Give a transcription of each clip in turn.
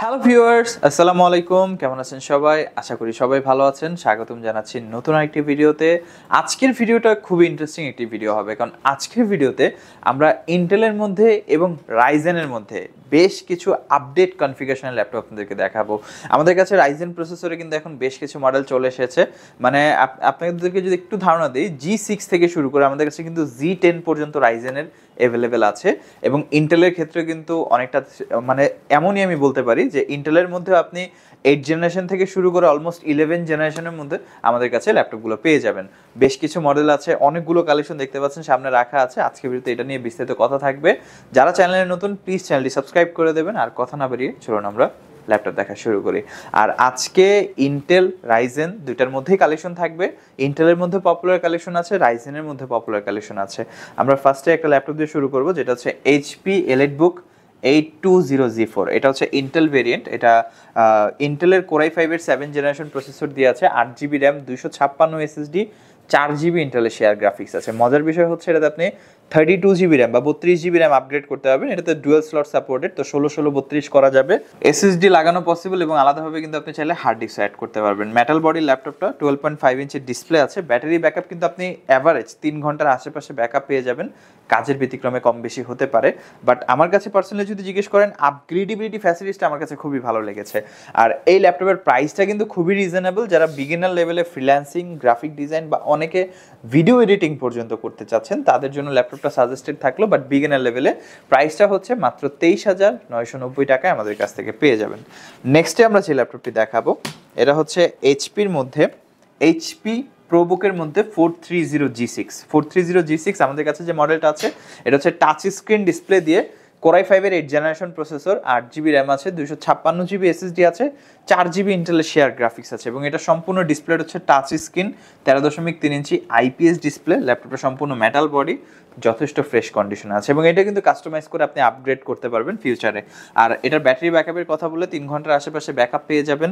Hello viewers, আসসালামু আলাইকুম। কেমন আছেন সবাই? আশা করি সবাই ভালো আছেন। স্বাগতম জানাচ্ছি নতুন একটি ভিডিওতে। আজকের ভিডিওটা খুবই ইন্টারেস্টিং একটি ভিডিও হবে, কারণ আজকের ভিডিওতে আমরা ইন্টেলের মধ্যে এবং রাইজেনের মধ্যে বেশ কিছু আপডেট কনফিগারেশনের ল্যাপটপ আপনাদেরকে দেখাবো। আমাদের কাছে রাইজেন প্রসেসরে কিন্তু এখন বেশ কিছু মডেল চলে এসেছে। মানে আপনাদেরকে যদি একটু ধারণা দিই, G6 থেকে শুরু করে আমাদের কাছে কিন্তু G10 পর্যন্ত রাইজেনের অ্যাভেলেবেল আছে, এবং ইন্টেলের ক্ষেত্রে কিন্তু অনেকটা মানে এমনই আমি বলতে পারি যে ইন্টেলের মধ্যে আপনি 8 জেনারেশন থেকে শুরু করে অলমোস্ট 11 জেনারেশনের মধ্যে আমাদের কাছে ল্যাপটপগুলো পেয়ে যাবেন। বেশ কিছু মডেল আছে, অনেকগুলো কালেকশন দেখতে পাচ্ছেন সামনে রাখা আছে। আজকে ভিডিওতে এটা নিয়ে বিস্তারিত কথা থাকবে। যারা চ্যানেলে নতুন, প্লিজ চ্যানেলটি সাবস্ক্রাইব করে দেবেন। আর কথা না বাড়িয়ে চলুন আমরা ল্যাপটপ দেখা শুরু করি। আর আজকে ইন্টেল রাইজেন দুইটার মধ্যেই কালেকশন থাকবে। ইন্টেলের মধ্যে পপুলার কালেকশন আছে, রাইজেনের মধ্যে পপুলার কালেকশন আছে। আমরা ফার্স্টে একটা ল্যাপটপ দিয়ে শুরু করব, যেটা হচ্ছে এইচপি এলিটবুক 820G4। এটা হচ্ছে ইন্টেল ভেরিয়েন্ট। এটা ইন্টেলের কোর i5-এর 7 জেনারেশন প্রসেসর দিয়ে আছে, 8GB র্যাম, 256 SSD, 4GB ইন্টেলের শেয়ার গ্রাফিক্স আছে। মজার বিষয় হচ্ছে এটাতে আপনি 32GB র্যাম বা 32GB র্যাম আপগ্রেড করতে পারবেন। এটাতে ডুয়াল স্লট সাপোর্টেড, তো 16/16/32 করা যাবে। এসএসডি লাগানো পসিবল, এবং আলাদাভাবে কিন্তু আপনি চাইলে হার্ড ডিস্ক অ্যাড করতে পারবেন। মেটাল বডি ল্যাপটপটা 12.5 ইঞ্চির ডিসপ্লে আছে। ব্যাটারি ব্যাকআপ কিন্তু আপনি অ্যাভারেজ 3 ঘন্টার আশেপাশে ব্যাকআপ পেয়ে যাবেন। কাজের ব্যতিক্রমে কম বেশি হতে পারে, বাট আমার কাছে পার্সোনালি যদি জিজ্ঞেস করেন, আপগ্রেডেবিলিটি ফ্যাসিলিটিসটা আমার কাছে খুবই ভালো লেগেছে। আর এই ল্যাপটপের প্রাইসটা কিন্তু খুবই রিজনেবল। যারা বিগিনার লেভেলে ফ্রিল্যান্সিং, গ্রাফিক ডিজাইন বা অনেকে ভিডিও এডিটিং পর্যন্ত করতে চাচ্ছেন, তাদের জন্য ল্যাপটপটা সাজেস্টেড থাকলো। বাট বিগিনার লেভেলে প্রাইসটা হচ্ছে মাত্র 23,990 টাকায় আমাদের কাছ থেকে পেয়ে যাবেন। নেক্সটে আমরা যে ল্যাপটপটি দেখাবো, এটা হচ্ছে এইচপির মধ্যে এইচপি প্রোবুকের মধ্যে 430G6 আমাদের কাছে যে মডেলটা আছে, এটা হচ্ছে টাচ স্ক্রিন ডিসপ্লে দিয়ে কোর i5-এর 8 জেনারেশন প্রসেসর, 8GB র্যাম আছে, 256GB SSD আছে, 4GB ইন্টেলের শেয়ার গ্রাফিক্স আছে, এবং এটা সম্পূর্ণ ডিসপ্লেটা হচ্ছে টাচ স্ক্রিন, 13.3 ইঞ্চি IPS ডিসপ্লে। ল্যাপটপটা সম্পূর্ণ মেটাল বডি, যথেষ্ট ফ্রেশ কন্ডিশনে আছে, এবং এটা কিন্তু কাস্টমাইজ করে আপনি আপগ্রেড করতে পারবেন ফিউচারে। আর এটার ব্যাটারি ব্যাকআপের কথা বলে 3 ঘন্টার আশেপাশে ব্যাকআপ পেয়ে যাবেন।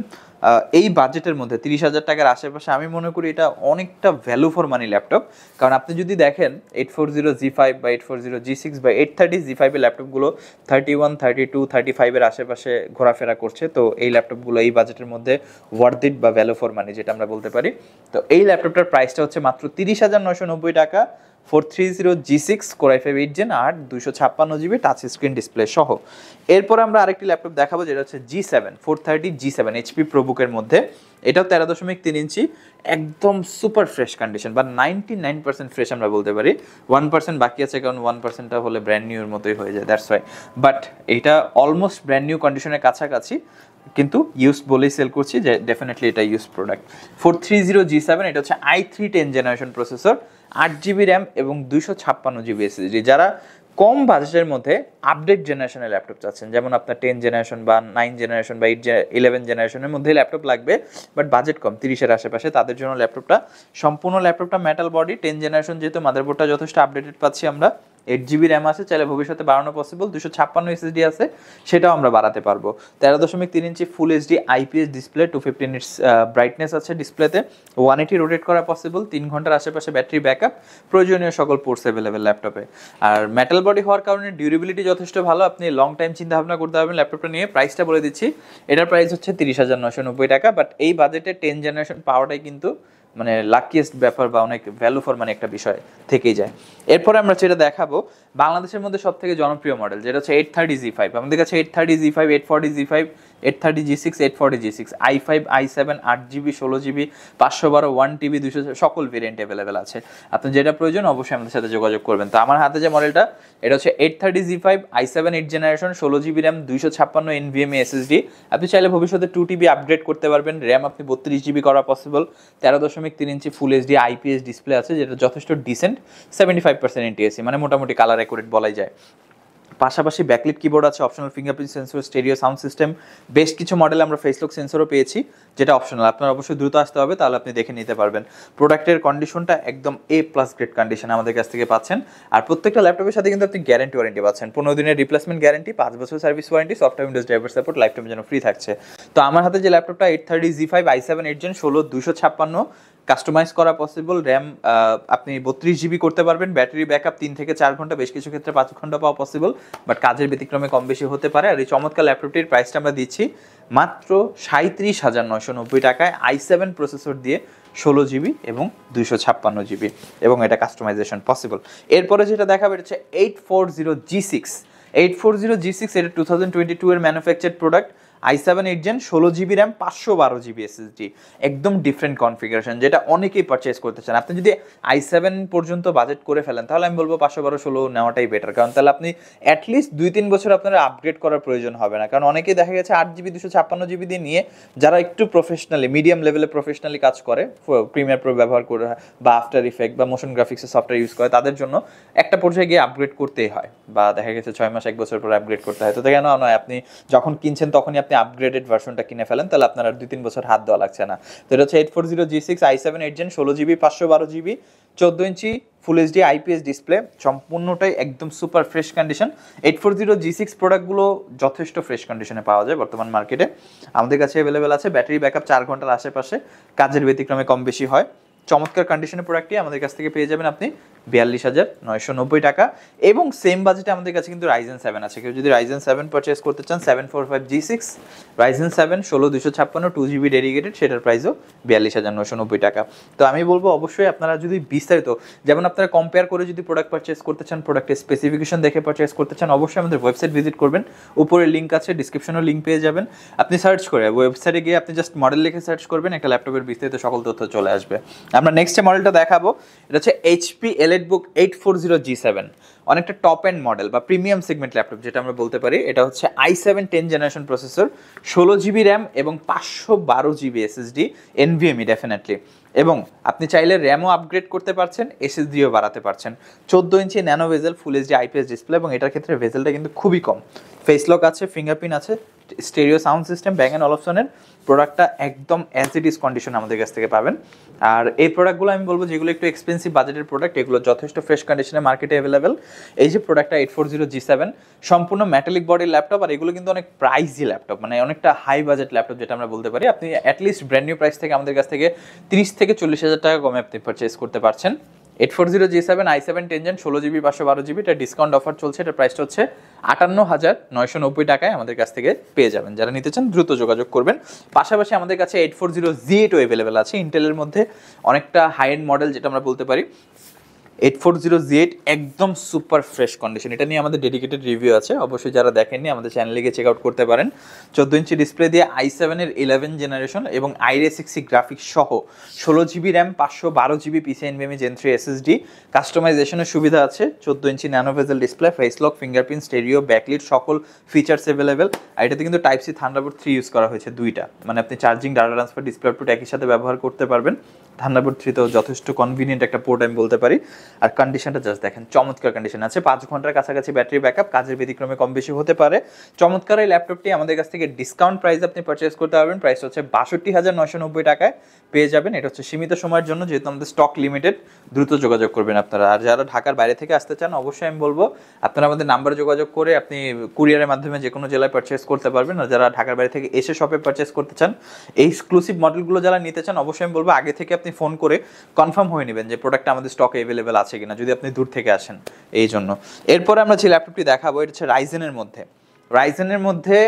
এই বাজেটের মধ্যে 30,000 টাকার আশেপাশে আমি মনে করি এটা অনেকটা ভ্যালু ফর মানি ল্যাপটপ। কারণ আপনি যদি দেখেন 840G5 বা 840G6 বা 830G5 এর ল্যাপটপগুলো 31, 32, 35-এর আশেপাশে ঘোরাফেরা করছে। তো এই ল্যাপটপগুলো এই বাজেটের মধ্যে ওয়ার্থ ইট বা ভ্যালু ফর মানি যেটা আমরা বলতে পারি। তো এই ল্যাপটপটার প্রাইসটা হচ্ছে মাত্র 30,990 টাকা, 430G6 কোর i5 8 জেন আর 256GB টাচ স্ক্রিন ডিসপ্লে সহ। এরপর আমরা আরেকটি ল্যাপটপ দেখাবো, যেটা হচ্ছে G7 430G7 এইচপি প্রোবুকের মধ্যে। এটাও 13.3 ইঞ্চি, একদম সুপার ফ্রেশ কন্ডিশন বা 99% ফ্রেশ আমরা বলতে পারি। 1% বাকি আছে, কারণ 1%টা হলে ব্র্যান্ড নিউর মতোই হয়ে যায়, দ্যাটস ওয়াই। বাট এটা অলমোস্ট ব্র্যান্ড নিউ কন্ডিশনের কাছাকাছি, কিন্তু ইউজড বলেই সেল করছি যে ডেফিনেটলি এটা ইউজ প্রোডাক্ট। 430G7 এটা হচ্ছে i3 10 generation processor, 8GB RAM এবং 256GB SSD। যারা কম বাজেটের মধ্যে আপডেট জেনারেশনের ল্যাপটপ চাচ্ছেন, যেমন আপনার 10 জেনারেশন বা 9 জেনারেশন বা 11 জেনারেশনের মধ্যে ল্যাপটপ লাগবে, বাট বাজেট কম 30-এর আশেপাশে, তাদের জন্য সম্পূর্ণ ল্যাপটপটা মেটাল বডি, 10 জেনারেশন, যেহেতু মাদারবোর্ডটা যথেষ্ট আপডেটেড পাচ্ছি আমরা। 8GB র্যাম আছে, চাইলে ভবিষ্যতে বাড়ানো পসিবল। 256 SSD আছে, সেটাও আমরা বাড়াতে পারবো। 13.3 inch full HD IPS display, 215 nits brightness আছে ডিসপ্লেতে, 180 রোটেট করা পসিবল, 3 ঘন্টার আশেপাশে ব্যাটারি ব্যাকআপ, প্রয়োজনীয় সকল পোর্টস অ্যাভেলেবেল ল্যাপটপে। আর মেটাল বডি হওয়ার কারণে ডিউরেবিলিটি যথেষ্ট ভালো, আপনি লং টাইম চিন্তা ভাবনা করতে পারবেন ল্যাপটপটা নিয়ে। প্রাইসটা বলে দিচ্ছি, এটার প্রাইস হচ্ছে 30,990 টাকা। বাট এই বাজেটে 10 জেনারেশন পাওয়াটাই কিন্তু মানে লাকিয়েস্ট ব্যাপার বা অনেক ভ্যালু ফর মানে একটা বিষয় থেকেই যায়। এরপরে আমরা যেটা দেখাবো, বাংলাদেশের মধ্যে সব থেকে জনপ্রিয় মডেল, যেটা হচ্ছে 830G5। আমাদের কাছে 830G5, 840G5, 830G6, 840G6, i5, i7, 8GB, 16GB, 512, 1TB, 200 সকল ভেরিয়েন্ট অ্যাভেলেবেল আছে। আপনার যেটা প্রয়োজন অবশ্যই আমাদের সাথে যোগাযোগ করবেন। তো আমার হাতে যে মডেলটা, এটা হচ্ছে 830G5, i7 8 generation, 16GB RAM, 256 NVMe SSD। আপনি চাইলে ভবিষ্যতে 2TB আপগ্রেড করতে পারবেন। র্যাম আপনি 32GB করা possible. 13.3 inch full HD IPS display আছে, যেটা যথেষ্ট ডিসেন্ট, 75% NTSC, মানে মোটামুটি কালার অ্যাকুরেট বলাই যায়। পাশাপাশি ব্যাকলিট কিবোর্ড আছে, optional fingerprint sensor, stereo sound system. বেশ কিছু মডেলে আমরা ফেসলক সেন্সরও পেয়েছি, যেটা অপশনাল। আপনার অবশ্যই দ্রুত আসতে হবে, তাহলে আপনি দেখে নিতে পারবেন। প্রোডাক্টের কন্ডিশনটা একদম A+ গ্রেড কন্ডিশন আমাদের কাছ থেকে পাচ্ছেন। আর প্রত্যেকটা ল্যাপটপের সাথে কিন্তু আপনি গ্যারান্টি ওয়ারেন্টি পাচ্ছেন, 15 দিনের রিপ্লেসমেন্ট গ্যারান্টি, 5 বছর service warranty, software Windows driver support life টাইমের জন্য ফ্রি থাকছে। তো আমার হাতে যে ল্যাপটপটা 830G5 i7 8 জেন 16 256 কাস্টমাইজ করা পসিবল, র্যাম আপনি 32 GB করতে পারবেন, ব্যাটারি ব্যাকআপ 3 থেকে 4 ঘন্টা, বেশ কিছু ক্ষেত্রে 5 ঘন্টা পাওয়া পসিবল, বাট কাজের ব্যতিক্রমে কম বেশি হতে পারে। আর এই চমৎকার ল্যাপটপটির প্রাইসটা আমরা দিচ্ছি মাত্র 37,990 টাকায়, i7 প্রসেসর দিয়ে 16 GB এবং 256 GB, এবং এটা কাস্টমাইজেশন পসিবল। এরপরে যেটা দেখাবে এটা হচ্ছে 840G6। 840G6 এটা 2022 এর manufactured product, i7 8 Gen, 16 GB RAM, 512 GB SSD, একদম ডিফারেন্ট কনফিগারেশন, যেটা অনেকেই পারচেস করতে চান। আপনি যদি i7 পর্যন্ত বাজেট করে ফেলেন তাহলে আমি বলবো 512-16 নেওয়াটাই বেটার, কারণ তাহলে আপনি অ্যাটলিস্ট 2-3 বছর আপনার আপগ্রেড করার প্রয়োজন হবে না। কারণ অনেকেই দেখা গেছে 8 GB 256 GB দিয়ে নিয়ে যারা একটু প্রফেশনালি, মিডিয়াম লেভেলে প্রফেশনালি কাজ করে, প্রিমিয়ার প্রো ব্যবহার করে বা আফটার ইফেক্ট বা মোশন গ্রাফিক্সের সফটওয়্যার ইউজ করে, তাদের জন্য একটা পর্যায়ে গিয়ে আপগ্রেড করতেই হয়, বা দেখা গেছে 6 মাস 1 বছর পরে আপগ্রেড করতে হয়। তো কেন নয়, আপনি যখন কিনছেন তখনই আপনি আপগ্রেডেড ভার্সনটা কিনে ফেলেন, তাহলে আপনার আর 2-3 বছর হাত দেওয়া লাগছে না। তো এটা হচ্ছে 840G6 i7 8 Gen, 16 GB 512 GB, 14 ইঞ্চি ফুল এইচডি IPS ডিসপ্লে, সম্পূর্ণটাই একদম সুপার ফ্রেশ কন্ডিশন। 840G6 প্রোডাক্টগুলো যথেষ্ট ফ্রেশ কন্ডিশনে পাওয়া যায় বর্তমান মার্কেটে, আমাদের কাছে অ্যাভেলেবেল আছে। ব্যাটারি ব্যাকআপ 4 ঘন্টার আশেপাশে, কাজের ব্যতিক্রমে কম বেশি হয়। চমৎকার কন্ডিশনের প্রোডাক্টটি আমাদের কাছ থেকে পেয়ে যাবেন আপনি 42,990 টাকা। এবং সেম বাজেটে আমাদের কাছে কিন্তু Ryzen 7 আছে। কেউ যদি Ryzen 7 পারচেস করতে চান, 745G6 Ryzen 7 16256 2GB ডেডিকেটেড, সেটার প্রাইসও 42,990 টাকা। তো আমি বলবো অবশ্যই আপনারা যদি বিস্তারিত, যেমন আপনারা কম্পেয়ার করে যদি প্রোডাক্ট পারচেস করতে চান, প্রোডাক্টের স্পেসিফিকেশন দেখে পারচেস করতে চান, অবশ্যই আমাদের ওয়েবসাইট ভিজিট করবেন। উপরে লিঙ্ক আছে, ডিসক্রিপশনেও লিঙ্ক পেয়ে যাবেন। আপনি সার্চ করে ওয়েবসাইটে গিয়ে আপনি জাস্ট মডেল লিখে সার্চ করবেন, একটা ল্যাপটপের বিস্তারিত সকল তথ্য চলে আসবে। আমরা নেক্সট যে মডেলটা দেখাবো এটা হচ্ছে HP EliteBook 840G7, অনেকটা টপ এন্ড মডেল বা প্রিমিয়াম সেগমেন্ট ল্যাপটপ যেটা আমরা বলতে পারি। এটা হচ্ছে i7 10 generation processor, 16 GB RAM এবং 512 GB SSD, NVMe ডেফিনেটলি। এবং আপনি চাইলে র্যামও আপগ্রেড করতে পারছেন, SSDও বাড়াতে পারছেন। 14 inch nano bezel full HD IPS display, এবং এটার ক্ষেত্রে ভেজেলটা কিন্তু খুবই কম। ফেস লক আছে, ফিঙ্গারপ্রিন্ট আছে, stereo sound system, Bang and অলপশনের। প্রোডাক্টটা একদম অ্যাজ ইট ইজ কন্ডিশন আমাদের কাছ থেকে পাবেন। আর এই প্রোডাক্টগুলো আমি বলবো যেগুলো একটু এক্সপেন্সিভ বাজেটের প্রোডাক্ট, এগুলো যথেষ্ট ফ্রেশ কন্ডিশনে মার্কেটে অ্যাভেলেবেল। এই যে প্রোডাক্টটা 840G7 সম্পূর্ণ মেটালিক বডির ল্যাপটপ, আর এগুলো কিন্তু অনেক প্রাইসি ল্যাপটপ, মানে অনেকটা হাই বাজেট ল্যাপটপ যেটা আমরা বলতে পারি। আপনি অ্যাটলিস্ট ব্র্যান্ড নিউ প্রাইস থেকে আমাদের কাছ থেকে 30 থেকে 40,000 টাকা কমে আপনি পারচেস করতে পারছেন। 840G7 i7 10 Gen 16 GB 512 GB, এটা ডিসকাউন্ট অফার চলছে, এটার প্রাইসটা হচ্ছে 58,990 টাকায় আমাদের কাছ থেকে পেয়ে যাবেন। যারা নিতে চান দ্রুত যোগাযোগ করবেন। পাশাপাশি আমাদের কাছে 840Z8ও অ্যাভেলেবেল আছে, ইন্টেলের মধ্যে অনেকটা হাই এন্ড মডেল যেটা আমরা বলতে পারি। 840Z8 একদম সুপার ফ্রেশ কন্ডিশন, এটা নিয়ে আমাদের ডেডিকেটেড রিভিউ আছে, অবশ্যই যারা দেখেননি আমাদের চ্যানেলে গিয়ে চেক আউট করতে পারেন। 14 ইঞ্চি ডিসপ্লে দিয়ে i7 এর 11 জেনারেশন এবং Iris Xe গ্রাফিক্স সহ 16 GB RAM 512 GB PCI NVMe Gen 3 SSD, কাস্টমাইজেশনের সুবিধা আছে। 14 inch nano bezel display, face lock, fingerprint, stereo, backlit সকল ফিচার্স অ্যাভেলেবেল। আর এটাতে কিন্তু টাইপ সি থান্ডারবোল্ট 3 ইউজ করা হয়েছে, দুইটা, মানে আপনি charging, data transfer, display output একই সাথে ব্যবহার করতে পারবেন। থান্ডারবোল্ট 3 তেও যথেষ্ট কনভিনিয়েন্ট একটা পোর্ট আমি বলতে পারি। আর কন্ডিশনটা জাস্ট দেখেন, চমৎকার কন্ডিশন আছে, 5 ঘন্টার কাছাকাছি ব্যাটারি ব্যাকআপ, কাজের ব্যতিক্রমে কম বেশি হতে পারে। চমৎকার এই ল্যাপটপটি আমাদের কাছ থেকে ডিসকাউন্ট প্রাইস আপনি পারচেস করতে পারবেন, প্রাইস হচ্ছে 62,990 টাকায় পেয়ে যাবেন। এটা হচ্ছে সীমিত সময়ের জন্য, যেহেতু আমাদের স্টক লিমিটেড, দ্রুত যোগাযোগ করবেন আপনারা। আর যারা ঢাকার বাইরে থেকে আসতে চান, অবশ্যই আমি বলবো আপনারা আমাদের নাম্বারে যোগাযোগ করে আপনি কুরিয়ারের মাধ্যমে যে কোনো জেলায় পারচেস করতে পারবেন। আর যারা ঢাকার বাইরে থেকে এসে শপে পারচেস করতে চান, এই এক্সক্লুসিভ মডেলগুলো যারা নিতে চান, অবশ্যই আমি বলবো আগে থেকে আপনি ফোন করে কনফার্ম হয়ে নেবেন যে প্রোডাক্টটা আমাদের স্টকে অ্যাভেলেবেল আছে কিনা, যদি আপনি দূর থেকে আসেন এই জন্য। এরপরে আমরা যে ল্যাপটপটি দেখাবো এটা হচ্ছে রাইজেনের মধ্যে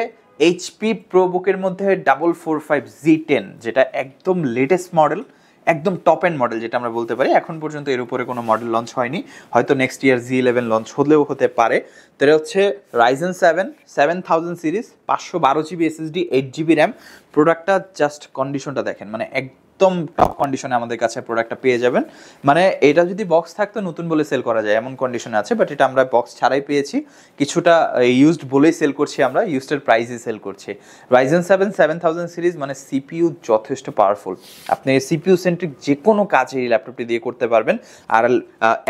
HP প্রোবুকের মধ্যে 445Z10, যেটা একদম লেটেস্ট মডেল, একদম টপ এন্ড মডেল যেটা আমরা বলতে পারি। এখন পর্যন্ত এর উপরে কোনো মডেল লঞ্চ হয়নি, হয়তো নেক্সট ইয়ার Z11 লঞ্চ হলেও হতে পারে। তো এটা হচ্ছে Ryzen 7 7000 series, 512 GB SSD, 8 GB RAM. প্রোডাক্টটা জাস্ট কন্ডিশনটা দেখেন, মানে একদম টপ কন্ডিশনে আমাদের কাছে প্রোডাক্টটা পেয়ে যাবেন। মানে এটা যদি বক্স থাকতো নতুন বলে সেল করা যায় এমন কন্ডিশনে আছে, বাট এটা আমরা বক্স ছাড়াই পেয়েছি, কিছুটা ইউজড বলেই সেল করছি, আমরা ইউজডের প্রাইসে সেল করছি। Ryzen 7 7000 সিরিজ, মানে সিপিইউ যথেষ্ট পাওয়ারফুল, আপনি সিপিইউ সেন্ট্রিক যে কোনো কাজ এই ল্যাপটপটি দিয়ে করতে পারবেন। আর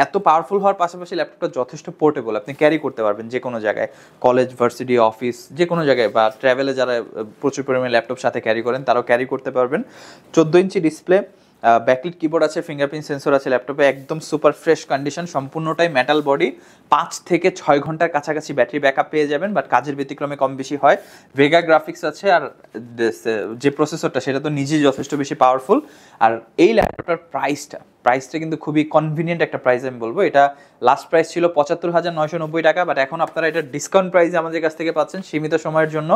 এত পাওয়ারফুল হওয়ার পাশাপাশি ল্যাপটপটা যথেষ্ট পোর্টেবল, আপনি ক্যারি করতে পারবেন যে কোনো জায়গায়, কলেজ, ভার্সিটি, অফিস, যে কোনো জায়গায়, বা ট্রাভেলে যারা প্রচুর পরিমাণে ল্যাপটপ সাথে ক্যারি করেন তারাও ক্যারি করতে পারবেন। 14 ইঞ্চি ডিসপ্লে, ব্যাকলিট কিবোর্ড আছে, ফিঙ্গারপ্রিন্ট সেন্সর আছে ল্যাপটপে, একদম সুপার ফ্রেশ কন্ডিশন, সম্পূর্ণটাই মেটাল বডি, 5 থেকে 6 ঘন্টার কাছাকাছি ব্যাটারি ব্যাকআপ পেয়ে যাবেন, বাট কাজের ব্যতিক্রমে কম বেশি হয়। ভেগা গ্রাফিক্স আছে, আর যে প্রসেসরটা সেটা তো নিজেই যথেষ্ট বেশি পাওয়ারফুল। আর এই ল্যাপটপটার প্রাইসটা কিন্তু খুবই কনভিনিয়েন্ট একটা প্রাইস আমি বলবো। এটা লাস্ট প্রাইস ছিল ৭৫,৯৯০ টাকা, বাট এখন আপনারা এটা ডিসকাউন্ট প্রাইসে আমাদের কাছ থেকে পাচ্ছেন সীমিত সময়ের জন্য।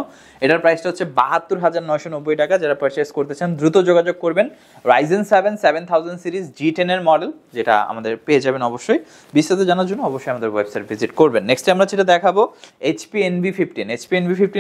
এটার প্রাইসটা হচ্ছে ৭২,৯৯০ টাকা। যারা পারচেস করতে চান দ্রুত যোগাযোগ করবেন। Ryzen 7 7000 সিরিজ G10 এর মডেল, যেটা আমাদের পেয়ে যাবেন অবশ্যই। বিস্তারিত জানার জন্য অবশ্যই আমাদের ওয়েবসাইট ভিজিট করবেন। নেক্সট আমরা যেটা দেখাবো HP NV15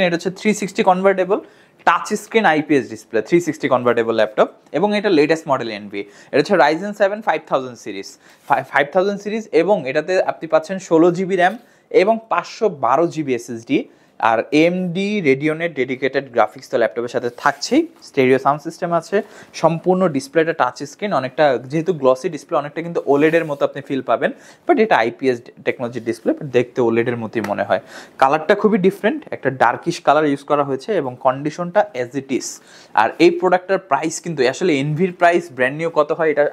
এটা হচ্ছে 360 convertible touch screen IPS display, 360 convertible laptop, এবং এটা লেটেস্ট মডেল এনভি। এটা হচ্ছে Ryzen 7 5000 সিরিজ এবং এটাতে আপনি পাচ্ছেন 16 জিবি র্যাম এবং 512 জিবি এসএসডি। আর AMD রেডিওনের ডেডিকেটেড গ্রাফিক্স তো ল্যাপটপের সাথে থাকছেই, স্টেরিও সাউন্ড সিস্টেম আছে, সম্পূর্ণ ডিসপ্লেটা টাচ স্ক্রিন, অনেকটা যেহেতু গ্লসি ডিসপ্লে অনেকটা কিন্তু ওলেডের মতো আপনি ফিল পাবেন, বাট এটা আইপিএস টেকনোলজির ডিসপ্লে, বাট দেখতে ওলেডের মতোই মনে হয়। কালারটা খুবই ডিফারেন্ট, একটা ডার্কিশ কালার ইউজ করা হয়েছে এবং কন্ডিশনটা এজ ইট ইজ। আর এই প্রোডাক্টটার প্রাইস কিন্তু আসলে এনভির প্রাইস ব্র্যান্ড নিউ কত হয় এটা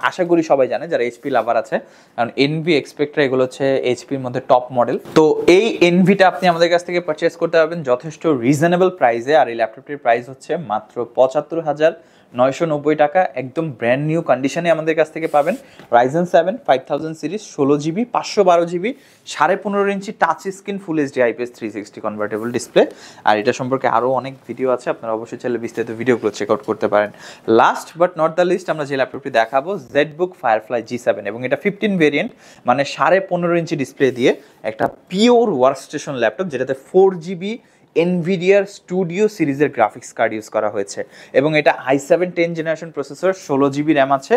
আশা করি সবাই জানে যারা এইচপি লাভার আছে, কারণ এনভি এক্সপেক্টরা এগুলো হচ্ছে এইচপির মধ্যে টপ মডেল। তো এই এনভিটা আপনি আমাদের কাছ থেকে পারচেস করতে পারবেন যথেষ্ট রিজনেবল প্রাইসে। আর এই ল্যাপটপটির প্রাইস হচ্ছে মাত্র ৭৫,৯৯০ টাকা, একদম ব্র্যান্ড নিউ কন্ডিশনে আমাদের কাছ থেকে পাবেন। Ryzen 7 5000 series 16 GB 512 GB 15.5 inch touch screen full HD IPS 360 convertible display. আর এটা সম্পর্কে আরও অনেক ভিডিও আছে, আপনারা অবশ্যই চাইলে বিস্তারিত ভিডিওগুলো চেক আউট করতে পারেন। Last but not the least আমরা যে ল্যাপটপটি দেখাবো ZBook Firefly G7, এবং এটা 15 ভেরিয়েন্ট, মানে 15.5 ইঞ্চি ডিসপ্লে দিয়ে একটা পিওর ওয়ার্কস্টেশন ল্যাপটপ, যেটাতে 4 জিবি এনভিডিয়ার স্টুডিও সিরিজের গ্রাফিক্স কার্ড ইউজ করা হয়েছে, এবং এটা i7 10 generation processor, 16 GB RAM আছে,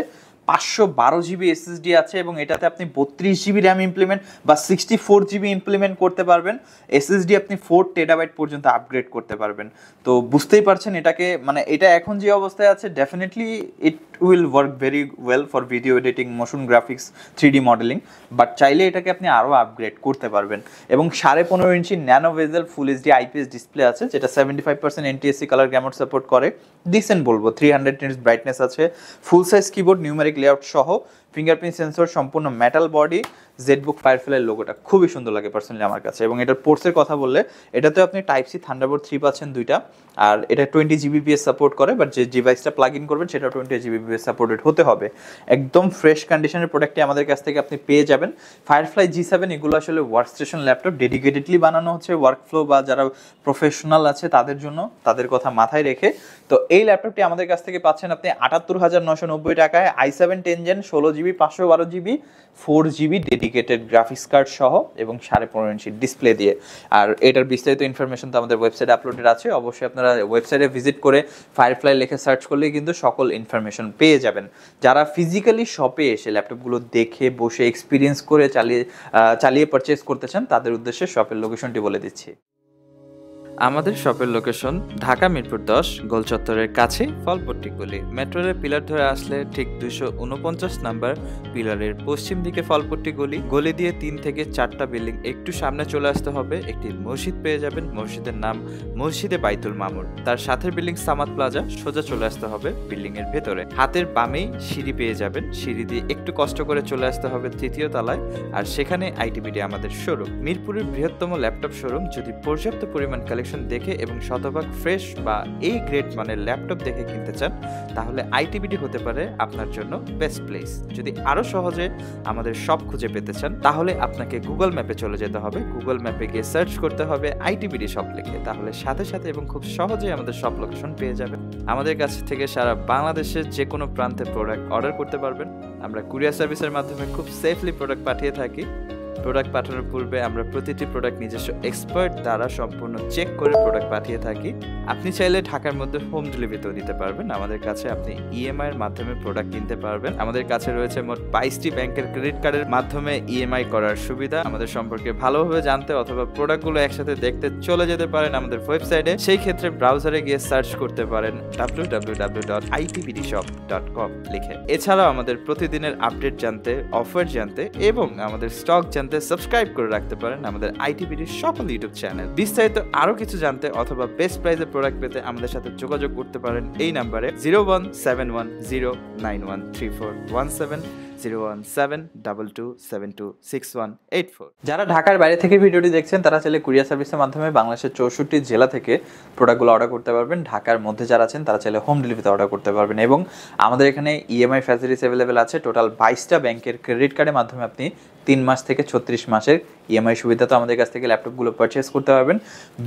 512 জিবি এসএসডি আছে, এবং এটাতে আপনি 32 জিবি র্যাম ইমপ্লিমেন্ট বা 64 জিবি ইমপ্লিমেন্ট করতে পারবেন। এসএসডি আপনি 4 টেরাবাইট পর্যন্ত আপগ্রেড করতে পারবেন। তো বুঝতেই পারছেন এটাকে, মানে এটা এখন যে অবস্থায় আছে definitely it will work very well for video editing, motion graphics, 3D modelling, but চাইলে এটাকে আপনি আরও আপগ্রেড করতে পারবেন। এবং 15.5 ইঞ্চি nano bezel full HD IPS display আছে, যেটা 75% NTSC কালার গ্যামোড সাপোর্ট করে, ডিসেন্ট বলবো, 300 নিটস ব্রাইটনেস আছে, ফুল সাইজ কিবোর্ড, নিউমেরিক লেআউট সহ, ফিঙ্গারপ্রিন্ট সেন্সর, সম্পূর্ণ মেটাল বডি, ZBook Firefly লোগোটা খুবই সুন্দর লাগে পার্সোনালি আমার কাছে। এবং এটার পোর্টসের কথা বললে এটাতে আপনি টাইপ সি থান্ডারবোল্ট 3 পাচ্ছেন দুইটা, আর এটা 20 Gbps সাপোর্ট করে, বাট যে ডিভাইসটা প্লাগ ইন করবেন সেটা 20 Gbps সাপোর্টেড হতে হবে। একদম ফ্রেশ কন্ডিশনের প্রোডাক্টটি আমাদের কাছ থেকে আপনি পেয়ে যাবেন। Firefly G7 এগুলো আসলে ওয়ার্কস্টেশন ল্যাপটপ, ডেডিকেটেডলি বানানো হচ্ছে ওয়ার্কফ্লো বা যারা প্রফেশনাল আছে তাদের জন্য, তাদের কথা মাথায় রেখে। তো এই ল্যাপটপটি আমাদের কাছ থেকে পাচ্ছেন আপনি ৭৮,৯৯০ টাকায়, i7 10 gen 16 GB 512 GB 4 GB dedicated graphics card সহ, এবং 15.5 ইঞ্চি ডিসপ্লে দিয়ে। আর এটার বিস্তারিত ইনফরমেশন তো আমাদের ওয়েবসাইটে আপলোডেড আছে, অবশ্যই আপনারা ওয়েবসাইটে ভিজিট করে ফায়ারফ্লাই লিখে সার্চ করলেই কিন্তু সকল ইনফরমেশন পেয়ে যাবেন। যারা ফিজিক্যালি শপে এসে ল্যাপটপগুলো দেখে বসে এক্সপিরিয়েন্স করে চালিয়ে পারচেস করতে চান, তাদের উদ্দেশ্যে শপের লোকেশনটি বলে দিচ্ছি। আমাদের শপের লোকেশন ঢাকা মিরপুর 10 গোল চত্বরের কাছে ফলপট্টি গলি। মেট্রো রেল পিলার ধরে আসলে ঠিক 249 নাম্বার পিলারের পশ্চিম দিকে ফলপট্টি গলি। গলি দিয়ে 3 থেকে 4টা বিল্ডিং একটু সামনে চলে আসতে হবে, একটি মসজিদ পেয়ে যাবেন, মসজিদের নাম মসজিদে বাইতুল মামুর। তার সাথে বিল্ডিং সামাদ প্লাজা, সোজা চলে আসতে হবে বিল্ডিং এর ভেতরে। হাতের বামেই সিঁড়ি পেয়ে যাবেন, সিঁড়ি দিয়ে একটু কষ্ট করে চলে আসতে হবে 3য় তলায়, আর সেখানে আইটিবিডি আমাদের শোরুম। মিরপুরের বৃহত্তম ল্যাপটপ শোরুম। যদি পর্যাপ্ত পরিমাণ দেখে এবং শতভাগ ফ্রেশ বা এই গ্রেড মানের ল্যাপটপ দেখে কিনতে চান, তাহলে আইটিবিডি হতে পারে আপনার জন্য বেস্ট প্লেস। যদি আরো সহজে আমাদের শপ খুঁজে পেতে চান, তাহলে আপনাকে গুগল ম্যাপে চলে যেতে হবে। গুগল ম্যাপে গিয়ে সার্চ করতে হবে আইটিবিডি শপ লিখে, তাহলে সাথে সাথে এবং খুব সহজেই আমাদের শপ লোকেশন পেয়ে যাবেন। আমাদের কাছ থেকে সারা বাংলাদেশের যে কোনো প্রান্তে প্রোডাক্ট অর্ডার করতে পারবেন। আমরা কুরিয়ার সার্ভিসের মাধ্যমে খুব সেফলি প্রোডাক্ট পাঠিয়ে থাকি। প্রোডাক্ট পাঠানোর পূর্বে আমরা প্রতিটি প্রোডাক্ট নিজস্ব এক্সপার্ট দ্বারা সম্পূর্ণ চেক করে প্রোডাক্ট পাঠিয়ে থাকি। আপনি চাইলে ঢাকার মধ্যে হোম ডেলিভারিতেও দিতে পারবেন। আমাদের কাছে আপনি ইএমআই এর মাধ্যমে প্রোডাক্ট কিনতে পারবেন। আমাদের কাছে রয়েছে মোট 22টি ব্যাংকের ক্রেডিট কার্ডের মাধ্যমে ইএমআই করার সুবিধা। আমাদের সম্পর্কে ভালোভাবে জানতে অথবা প্রোডাক্টগুলো একসাথে দেখতে চলে যেতে পারেন আমাদের ওয়েবসাইটে। সেই ক্ষেত্রে ব্রাউজারে গিয়ে সার্চ করতে পারেন www.itbdshop.com লিখে। এছাড়াও আমাদের প্রতিদিনের আপডেট জানতে, অফার জানতে এবং আমাদের স্টক জানতে সাথে সাবস্ক্রাইব করে রাখতে পারেন আমাদের আইটিভিডির সকল ইউটিউব চ্যানেল। বিস্তারিত আরো কিছু জানতে অথবা বেস্ট প্রাইসে প্রোডাক্ট পেতে আমাদের সাথে যোগাযোগ করতে পারেন এই নাম্বারে 01710913417 01722726184। যারা ঢাকার বাইরে থেকে ভিডিওটি দেখছেন তারা চাইলে কুরিয়ার সার্ভিসের মাধ্যমে বাংলাদেশের 64 জেলা থেকে প্রোডাক্টগুলো অর্ডার করতে পারবেন। ঢাকার মধ্যে যারা আছেন তারা চাইলে হোম ডেলিভারিতে অর্ডার করতে পারবেন এবং আমাদের এখানে ইএমআই ফ্যাসিলিটিস অ্যাভেলেবেল আছে। টোটাল 22টা ব্যাংকের ক্রেডিট কার্ডের মাধ্যমে আপনি 3 মাস থেকে 36 মাসের ইএমআই সুবিধা তো আমাদের কাছ থেকে ল্যাপটপগুলো পারচেস করতে পারবেন।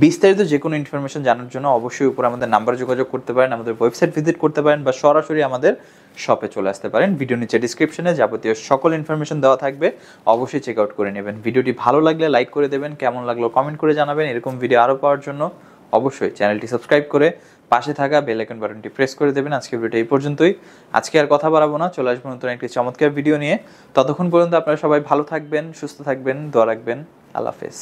বিস্তারিত যে কোনো ইনফরমেশন জানার জন্য অবশ্যই উপর আমাদের নাম্বারে যোগাযোগ করতে পারেন, আমাদের ওয়েবসাইট ভিজিট করতে পারেন বা সরাসরি আমাদের শপে চলে আসতে পারেন। ভিডিও নিচে ডিসক্রিপশনে যাবতীয় সকল ইনফরমেশন দেওয়া থাকবে, অবশ্যই চেক আউট করে নেবেন। ভিডিওটি ভালো লাগলে লাইক করে দেবেন, কেমন লাগলো কমেন্ট করে জানাবেন। এরকম ভিডিও আরও পাওয়ার জন্য অবশ্যই চ্যানেলটি সাবস্ক্রাইব করে পাশে থাকা বেল আইকন বাটনটি প্রেস করে দেবেন। আজকে ভিডিওটা এই পর্যন্তই। আজকে আর কথা বাড়াবো না, চলে আসবো নতুন একটি চমৎকার ভিডিও নিয়ে। ততক্ষণ পর্যন্ত আপনারা সবাই ভালো থাকবেন, সুস্থ থাকবেন, দোয়া রাখবেন। আল্লাহ হাফেজ।